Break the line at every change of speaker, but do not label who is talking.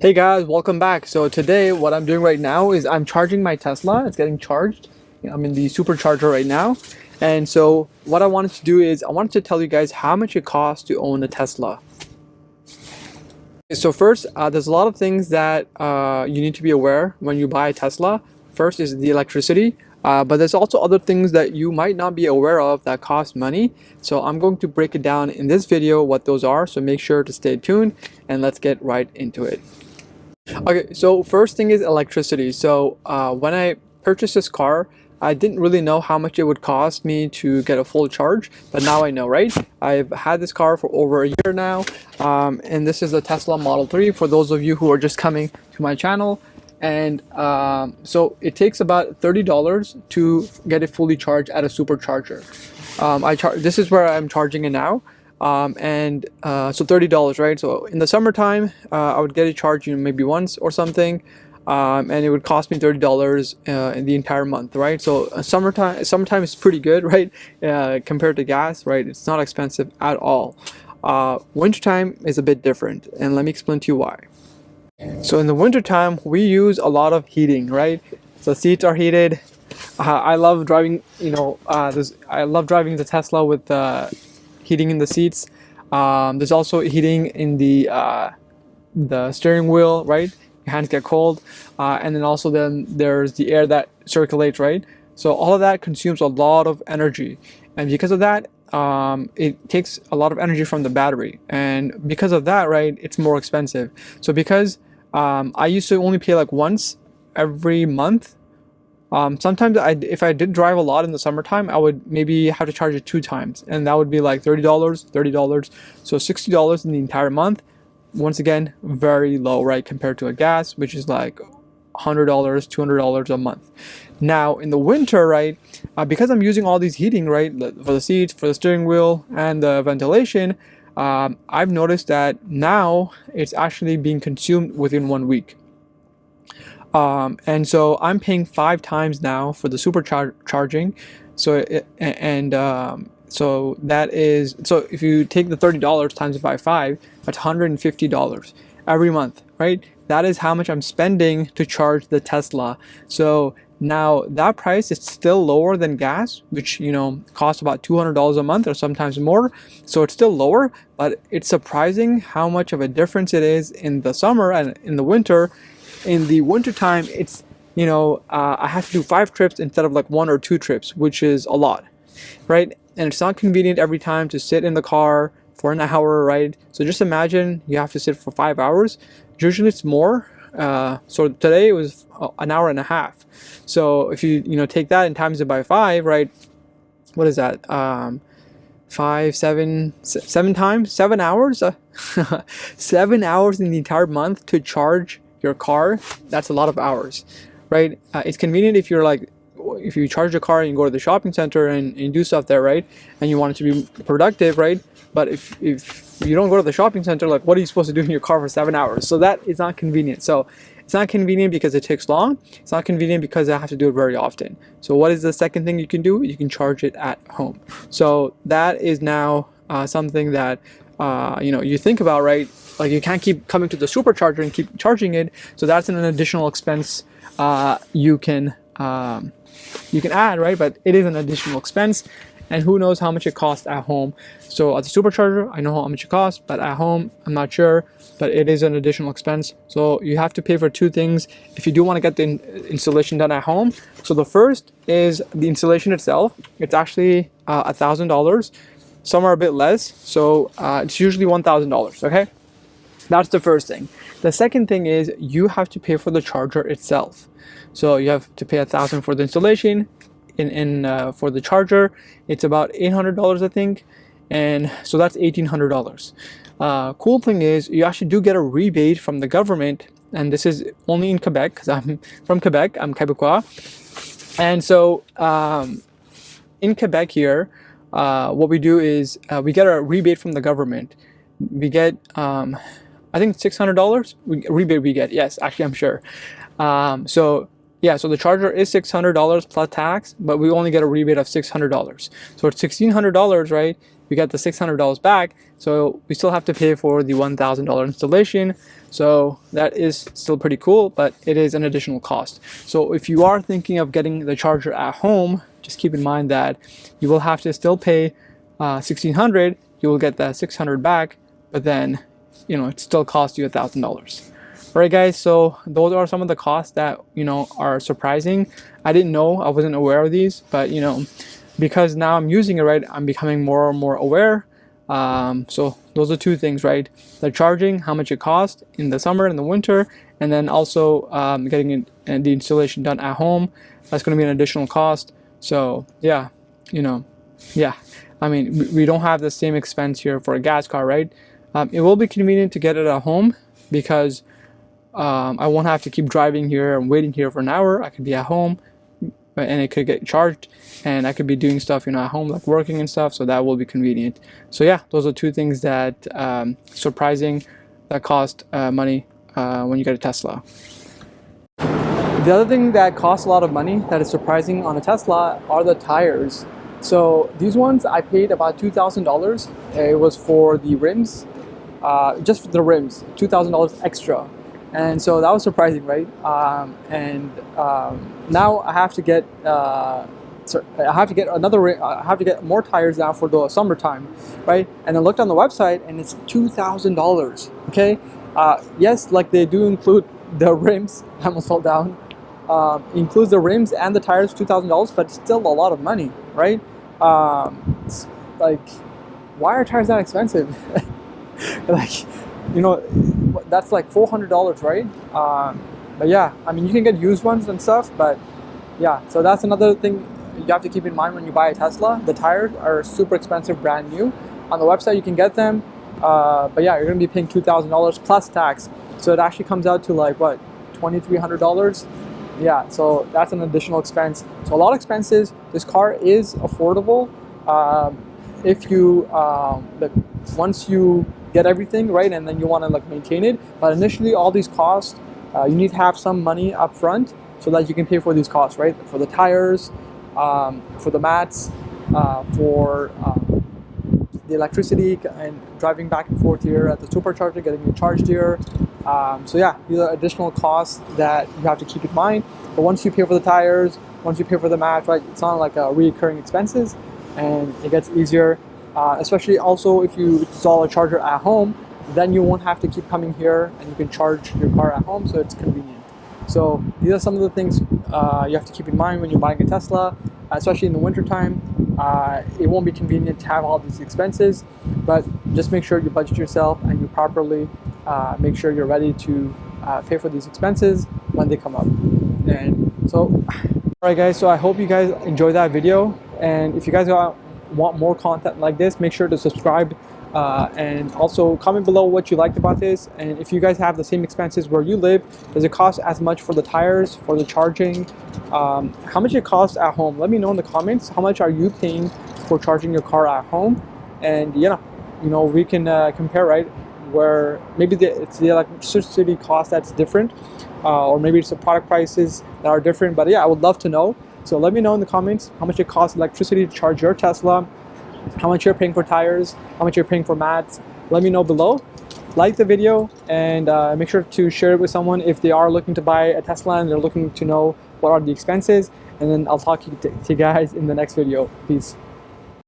Hey guys, welcome back. So today what I'm doing right now is I'm charging my Tesla. It's getting charged. I'm in the supercharger right now. And so what I wanted to do is I wanted to tell you guys how much it costs to own a Tesla. So first, there's a lot of things that you need to be aware when you buy a Tesla. First is the electricity, but there's also other things that you might not be aware of that cost money. So I'm going to break it down in this video what those are. So make sure to stay tuned and let's get right into it. Okay, so first thing is electricity. So when I purchased this car, I didn't really know how much it would cost me to get a full charge, but now I know, right? I've had this car for over a year now, and this is the Tesla Model 3 for those of you who are just coming to my channel. And so it takes about $30 to get it fully charged at a supercharger. This is where I'm charging it now. So $30, right? So in the summertime, I would get it charged, maybe once or something, and it would cost me $30 in the entire month, right? So summertime is pretty good, right? Compared to gas, right? It's not expensive at all. Wintertime is a bit different, and let me explain to you why. So in the wintertime, we use a lot of heating, right? So seats are heated. I love driving, I love driving the Tesla with heating in the seats. There's also heating in the steering wheel, right? Your hands get cold, and then there's the air that circulates, right? So all of that consumes a lot of energy, and because of that, it takes a lot of energy from the battery, and because of that, right, it's more expensive. So because I used to only pay like once every month. Sometimes if I did drive a lot in the summertime, I would maybe have to charge it 2 times, and that would be like $30, so $60 in the entire month. Once again, very low, right, compared to a gas, which is like $100, $200 a month. Now in the winter, right, because I'm using all these heating, right, for the seats, for the steering wheel, and the ventilation, I've noticed that now it's actually being consumed within 1 week. And so I'm paying 5 times now for the supercharging. So if you take the $30 times it by 5, that's $150 every month, right? That is how much I'm spending to charge the Tesla. So now that price is still lower than gas, which costs about $200 a month or sometimes more. So it's still lower, but it's surprising how much of a difference it is in the summer and in the winter. In the wintertime, it's I have to do 5 trips instead of like 1 or 2 trips, which is a lot, right? And it's not convenient every time to sit in the car for an hour, right? So just imagine you have to sit for 5 hours. Usually it's more. So today it was an hour and a half. So if you take that and times it by 5, right? What is that? 7 times 7 hours, 7 hours in the entire month to charge your car. That's a lot of hours, right? It's convenient if you charge your car and you go to the shopping center and you do stuff there, right? And you want it to be productive, right? But if you don't go to the shopping center, like, what are you supposed to do in your car for 7 hours? So that is not convenient. So it's not convenient because it takes long. It's not convenient because I have to do it very often. So what is the second thing you can do? You can charge it at home. So that is now something that you think about, right? Like, you can't keep coming to the supercharger and keep charging it. So that's an additional expense you can add, right? But it is an additional expense, and who knows how much it costs at home. So at the supercharger, I know how much it costs, but at home, I'm not sure. But it is an additional expense. So you have to pay for 2 things if you do want to get the installation done at home. So the first is the installation itself. It's actually $1,000. Some are a bit less, so it's usually $1,000. Okay. That's the first thing. The second thing is you have to pay for the charger itself. So you have to pay $1,000 for the installation. For the charger, it's about $800, I think, and so that's $1,800. Cool thing is you actually do get a rebate from the government, and this is only in Quebec because I'm from Quebec. I'm Quebecois, and so in Quebec here, what we do is we get a rebate from the government. We get I think $600 rebate we get. Yes, actually, I'm sure. So Yeah, so the charger is $600 plus tax, but we only get a rebate of $600. So it's $1,600, right? We get the $600 back, so we still have to pay for the $1,000 installation. So that is still pretty cool, but it is an additional cost. So if you are thinking of getting the charger at home, just keep in mind that you will have to still pay $1,600. You will get that $600 back, but then it still costs you $1,000. All right, guys, so those are some of the costs that are surprising. I didn't know, I wasn't aware of these, but because now I'm using it, right, I'm becoming more and more aware. So those are two things, right? The charging, how much it costs in the summer and the winter, and then also getting it and the installation done at home. That's going to be an additional cost. So yeah, yeah, I mean, we don't have the same expense here for a gas car, right? It will be convenient to get it at home because I won't have to keep driving here and waiting here for an hour. I could be at home and it could get charged, and I could be doing stuff at home, like working and stuff, so that will be convenient. So yeah, those are two things that surprising, that cost money when you get a Tesla. The other thing that costs a lot of money that is surprising on a Tesla are the tires. So these ones I paid about $2,000. It was for the rims, just for the rims, $2,000 extra. And so that was surprising, right? Now I have to get more tires now for the summertime, right? And I looked on the website and it's $2,000. Okay, yes, like they do include the rims. I almost fell down. Includes the rims and the tires, $2,000, but still a lot of money, right? It's like, why are tires that expensive? Like, that's like $400, right? But yeah, I mean, you can get used ones and stuff, but yeah, so that's another thing you have to keep in mind when you buy a Tesla. The tires are super expensive, brand new. On the website you can get them, but yeah, you're gonna be paying $2,000 plus tax. So it actually comes out to like what, $2,300? Yeah, so that's an additional expense. So a lot of expenses. This car is affordable if you once you get everything right, and then you want to like maintain it. But initially, all these costs, you need to have some money up front so that you can pay for these costs, right? For the tires, for the mats, for the electricity and driving back and forth here at the supercharger, getting it charged here. So yeah, these are additional costs that you have to keep in mind. But once you pay for the tires, once you pay for the mats, right, it's not like a recurring expenses, and it gets easier. Especially also if you install a charger at home, then you won't have to keep coming here and you can charge your car at home, so it's convenient. So these are some of the things you have to keep in mind when you're buying a Tesla, especially in the wintertime. It won't be convenient to have all these expenses, but just make sure you budget yourself and you properly make sure you're ready to pay for these expenses when they come up. And so, alright guys, so I hope you guys enjoyed that video, and if you guys want more content like this, make sure to subscribe and also comment below what you liked about this. And if you guys have the same expenses where you live, does it cost as much for the tires, for the charging, how much it costs at home? Let me know in the comments. How much are you paying for charging your car at home? And yeah, we can compare, right, where maybe it's the electricity cost that's different, or maybe it's the product prices that are different. But yeah, I would love to know. So let me know in the comments how much it costs electricity to charge your Tesla, how much you're paying for tires, how much you're paying for mats. Let me know below. Like the video, and make sure to share it with someone if they are looking to buy a Tesla and they're looking to know what are the expenses. And then I'll talk to you guys in the next video. Peace.